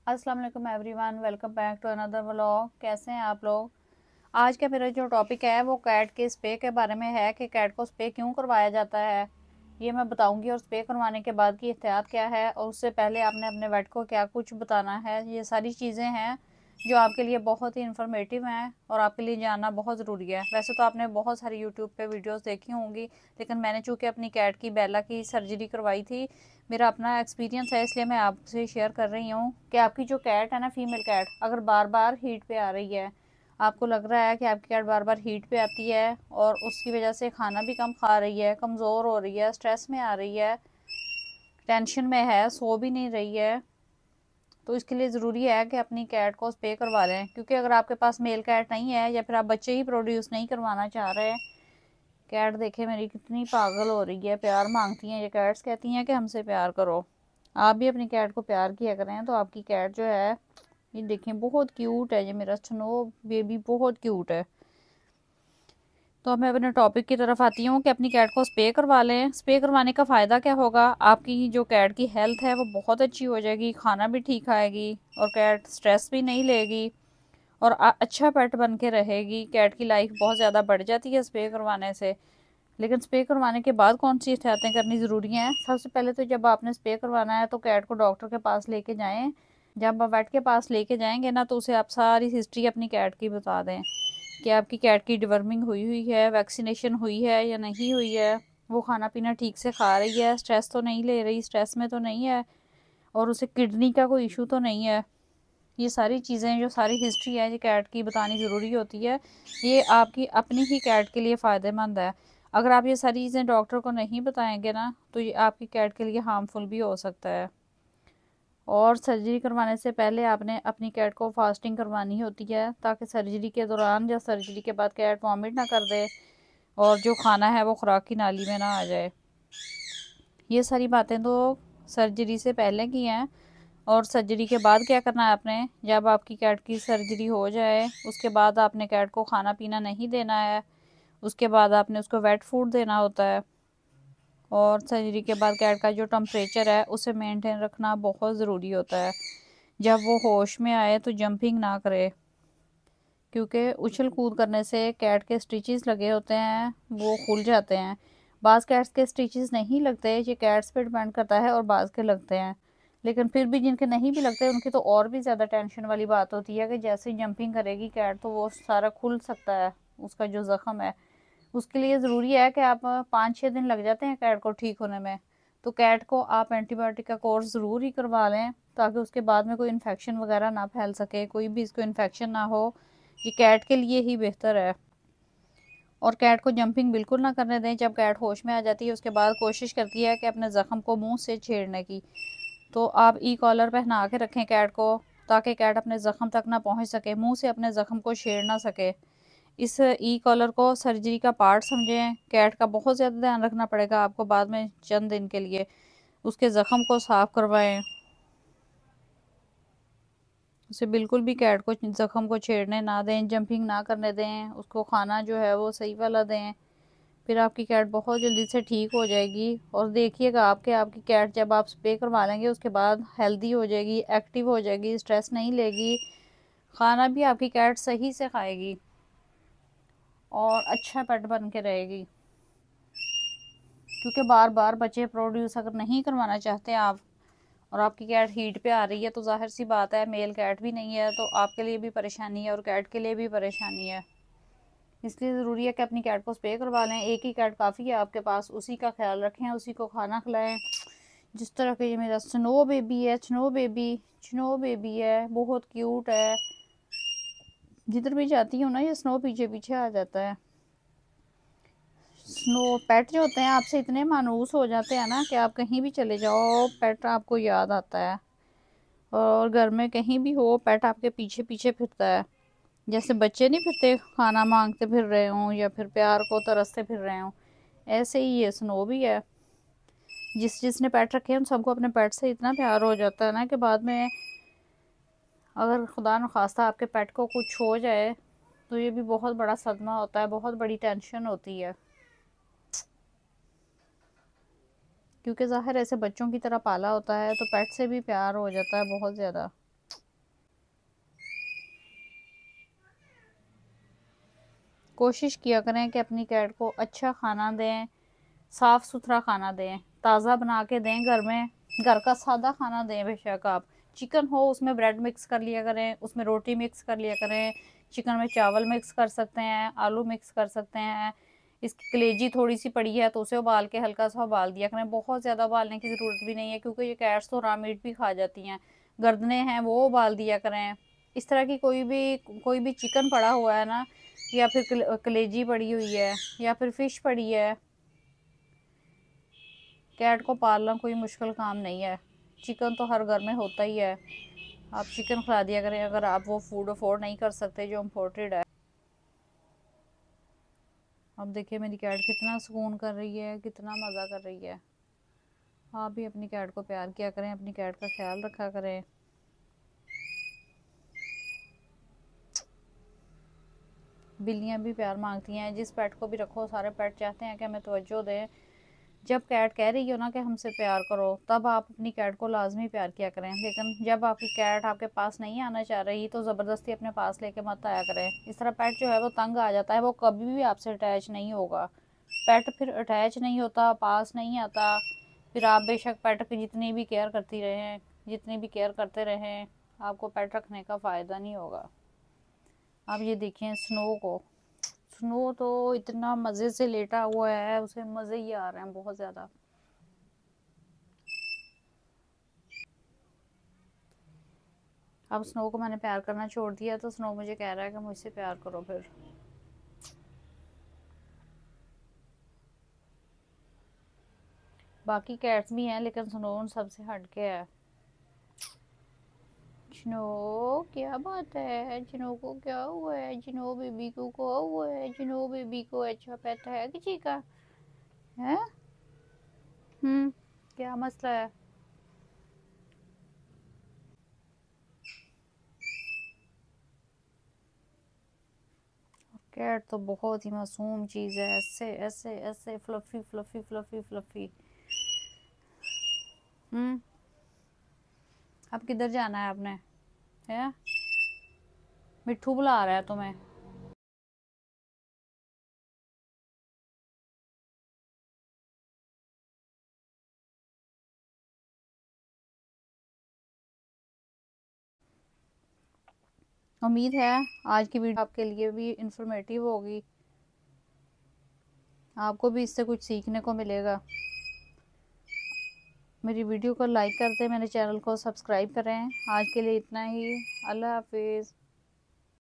अस्सलाम वालेकुम everyone, welcome back to another vlog. कैसे हैं आप लोग। आज का मेरा जो टॉपिक है वो कैट के स्प्रे के बारे में है कि कैट को स्प्रे क्यों करवाया जाता है, ये मैं बताऊंगी। और स्प्रे करवाने के बाद की एहतियात क्या है और उससे पहले आपने अपने वेट को क्या कुछ बताना है, ये सारी चीज़ें हैं जो आपके लिए बहुत ही इंफॉर्मेटिव हैं और आपके लिए जानना बहुत ज़रूरी है। वैसे तो आपने बहुत सारी यूट्यूब पे वीडियोस देखी होंगी, लेकिन मैंने चूँकि अपनी कैट की बेला की सर्जरी करवाई थी, मेरा अपना एक्सपीरियंस है, इसलिए मैं आपसे शेयर कर रही हूँ कि आपकी जो कैट है ना, फीमेल कैट, अगर बार बार हीट पे आ रही है, आपको लग रहा है कि आपकी कैट बार बार हीट पे आती है और उसकी वजह से खाना भी कम खा रही है, कमज़ोर हो रही है, स्ट्रेस में आ रही है, टेंशन में है, सो भी नहीं रही है, तो इसके लिए ज़रूरी है कि अपनी कैट को स्प्रे करवा लें। क्योंकि अगर आपके पास मेल कैट नहीं है या फिर आप बच्चे ही प्रोड्यूस नहीं करवाना चाह रहे, कैट देखे मेरी कितनी पागल हो रही है, प्यार मांगती हैं ये कैट्स, कहती हैं कि हमसे प्यार करो। आप भी अपनी कैट को प्यार किया करें तो आपकी कैट जो है, ये देखें बहुत क्यूट है, ये मेरा स्नो बेबी बहुत क्यूट है। तो अब मैं अपने टॉपिक की तरफ आती हूँ कि अपनी कैट को स्प्रे करवा लें। स्प्रे करवाने का फ़ायदा क्या होगा, आपकी जो कैट की हेल्थ है वो बहुत अच्छी हो जाएगी, खाना भी ठीक खाएगी और कैट स्ट्रेस भी नहीं लेगी और अच्छा पेट बन के रहेगी। कैट की लाइफ बहुत ज़्यादा बढ़ जाती है स्प्रे करवाने से। लेकिन स्प्रे करवाने के बाद कौन सी एहतियातें करनी ज़रूरी हैं। सबसे पहले तो जब आपने स्प्रे करवाना है तो कैट को डॉक्टर के पास लेके जाएं। जब आप वेट के पास लेके जाएंगे ना, तो उसे आप सारी हिस्ट्री अपनी कैट की बता दें कि आपकी कैट की डिवर्मिंग हुई हुई है, वैक्सीनेशन हुई है या नहीं हुई है, वो खाना पीना ठीक से खा रही है, स्ट्रेस तो नहीं ले रही, स्ट्रेस में तो नहीं है, और उसे किडनी का कोई इशू तो नहीं है। ये सारी चीज़ें, जो सारी हिस्ट्री है, ये कैट की बतानी ज़रूरी होती है। ये आपकी अपनी ही कैट के लिए फ़ायदेमंद है। अगर आप ये सारी चीज़ें डॉक्टर को नहीं बताएंगे ना, तो ये आपकी कैट के लिए हार्मफुल भी हो सकता है। और सर्जरी करवाने से पहले आपने अपनी कैट को फास्टिंग करवानी होती है, ताकि सर्जरी के दौरान या सर्जरी के बाद कैट वॉमिट ना कर दे और जो खाना है वो खुराक की नाली में ना आ जाए। ये सारी बातें तो सर्जरी से पहले की हैं। और सर्जरी के बाद क्या करना है आपने, जब आपकी कैट की सर्जरी हो जाए उसके बाद आपने कैट को खाना पीना नहीं देना है, उसके बाद आपने उसको वेट फूड देना होता है। और सर्जरी के बाद कैट का जो टेम्परेचर है उसे मेंटेन रखना बहुत ज़रूरी होता है। जब वो होश में आए तो जंपिंग ना करे, क्योंकि उछल कूद करने से कैट के स्टिचेस लगे होते हैं वो खुल जाते हैं। बाज़ कैट्स के स्टिचेस नहीं लगते, ये कैट्स पे डिपेंड करता है, और बाज़ के लगते हैं। लेकिन फिर भी जिनके नहीं भी लगते उनकी तो और भी ज़्यादा टेंशन वाली बात होती है कि जैसे ही जंपिंग करेगी कैट तो वो सारा खुल सकता है, उसका जो ज़ख़म है। उसके लिए ज़रूरी है कि आप 5-6 दिन लग जाते हैं कैट को ठीक होने में, तो कैट को आप एंटीबायोटिक का कोर्स ज़रूर ही करवा लें, ताकि उसके बाद में कोई इन्फेक्शन वगैरह ना फैल सके, कोई भी इसको इन्फेक्शन ना हो। ये कैट के लिए ही बेहतर है। और कैट को जंपिंग बिल्कुल ना करने दें। जब कैट होश में आ जाती है उसके बाद कोशिश करती है कि अपने ज़ख़म को मुंह से छेड़ने की, तो आप ई कॉलर पहना के रखें कैट को, ताकि कैट अपने ज़ख़म तक ना पहुंच सके, मुंह से अपने ज़ख़म को छेड़ ना सके। इस ई कॉलर को सर्जरी का पार्ट समझें। कैट का बहुत ज़्यादा ध्यान रखना पड़ेगा आपको बाद में चंद दिन के लिए। उसके ज़ख़म को साफ़ करवाएं, उसे बिल्कुल भी कैट को ज़ख़म को छेड़ने ना दें, जंपिंग ना करने दें, उसको खाना जो है वो सही वाला दें। फिर आपकी कैट बहुत जल्दी से ठीक हो जाएगी। और देखिएगा आपकी कैट जब आप स्प्रे करवा लेंगे उसके बाद हेल्दी हो जाएगी, एक्टिव हो जाएगी, स्ट्रेस नहीं लेगी, खाना भी आपकी कैट सही से खाएगी और अच्छा पेट बन के रहेगी। क्योंकि बार बार बच्चे प्रोड्यूस अगर नहीं करवाना चाहते आप, और आपकी कैट हीट पे आ रही है, तो जाहिर सी बात है मेल कैट भी नहीं है, तो आपके लिए भी परेशानी है और कैट के लिए भी परेशानी है। इसलिए ज़रूरी है कि अपनी कैट को स्प्रे करवा लें। एक ही कैट काफ़ी है आपके पास, उसी का ख्याल रखें, उसी को खाना खिलाएं। जिस तरह के ये मेरा स्नो बेबी है, स्नो बेबी है, बहुत क्यूट है। जिधर भी जाती हूँ ना, ये स्नो पीछे पीछे आ जाता है। स्नो पेट जो होते हैं आपसे इतने मानूस हो जाते हैं ना कि आप कहीं भी चले जाओ पेट आपको याद आता है। और घर में कहीं भी हो पेट आपके पीछे पीछे फिरता है। जैसे बच्चे नहीं फिरते खाना मांगते फिर रहे हों या फिर प्यार को तरसते फिर रहे हों, ऐसे ही ये स्नो भी है। जिसने पेट रखे हैं उन सबको अपने पेट से इतना प्यार हो जाता है ना कि बाद में अगर खुदा न खास्ता आपके पेट को कुछ हो जाए तो ये भी बहुत बड़ा सदमा होता है, बहुत बड़ी टेंशन होती है। क्योंकि ज़ाहिर ऐसे बच्चों की तरह पाला होता है तो पेट से भी प्यार हो जाता है बहुत ज़्यादा। कोशिश किया करें कि अपनी कैट को अच्छा खाना दें, साफ़ सुथरा खाना दें, ताज़ा बना के दें घर में। घर का सादा खाना दें। बेशक आप चिकन हो उसमें ब्रेड मिक्स कर लिया करें, उसमें रोटी मिक्स कर लिया करें, चिकन में चावल मिक्स कर सकते हैं, आलू मिक्स कर सकते हैं। इसकी कलेजी थोड़ी सी पड़ी है तो उसे उबाल के हल्का सा उबाल दिया करें। बहुत ज़्यादा उबालने की ज़रूरत भी नहीं है क्योंकि ये कैट्स तो रॉ मीट भी खा जाती हैं। गर्दनें हैं वो उबाल दिया करें। इस तरह की कोई भी चिकन पड़ा हुआ है ना, या फिर कलेजी पड़ी हुई है, या फिर फ़िश पड़ी है, कैट को पालना कोई मुश्किल काम नहीं है। चिकन तो हर घर में होता ही है। आप चिकन खिला दिया करें अगर आप वो फूड अफोर्ड नहीं कर सकते जो इम्पोर्टेड है। अब देखिए मेरी कैट कितना सुकून कर रही है, कितना मज़ा कर रही है। आप भी अपनी कैट को प्यार किया करें, अपनी कैट का ख्याल रखा करें। बिल्लियाँ भी प्यार मांगती हैं। जिस पेट को भी रखो सारे पेट चाहते हैं कि हमें तवज्जो दें। जब कैट कह रही हो ना कि हमसे प्यार करो, तब आप अपनी कैट को लाजमी प्यार किया करें। लेकिन जब आपकी कैट आपके पास नहीं आना चाह रही तो ज़बरदस्ती अपने पास लेके मत आया करें। इस तरह पेट जो है वो तंग आ जाता है, वो कभी भी आपसे अटैच नहीं होगा। पेट फिर अटैच नहीं होता, पास नहीं आता। फिर आप बेशक पेट की जितनी भी केयर करती रहें, जितनी भी केयर करते रहें, आपको पेट रखने का फ़ायदा नहीं होगा। आप ये देखिए स्नो को, स्नो तो इतना मज़े से लेटा हुआ है, उसे मज़े ही आ रहे हैं बहुत ज़्यादा। अब स्नो को मैंने प्यार करना छोड़ दिया तो स्नो मुझे कह रहा है कि मुझसे प्यार करो फिर। बाकी कैट्स भी हैं लेकिन स्नो उन सबसे हट के है। स्नो क्या बात है, स्नो को क्या हुआ है? स्नो बेबी को क्या हुआ है? स्नो बेबी को अच्छा पेट है किसी का है? क्या मसला है? कैट तो बहुत ही मासूम चीज़ है। ऐसे ऐसे ऐसे फ्लफी फ्लफी फ्लफी फ्लफी। हम्म अब किधर जाना है आपने? है मिट्ठू बुला रहा है तुम्हें। उम्मीद है आज की वीडियो आपके लिए भी इंफॉर्मेटिव होगी, आपको भी इससे कुछ सीखने को मिलेगा। मेरी वीडियो को लाइक कर दें, मेरे चैनल को सब्सक्राइब करें। आज के लिए इतना ही। अल्लाह हाफिज़।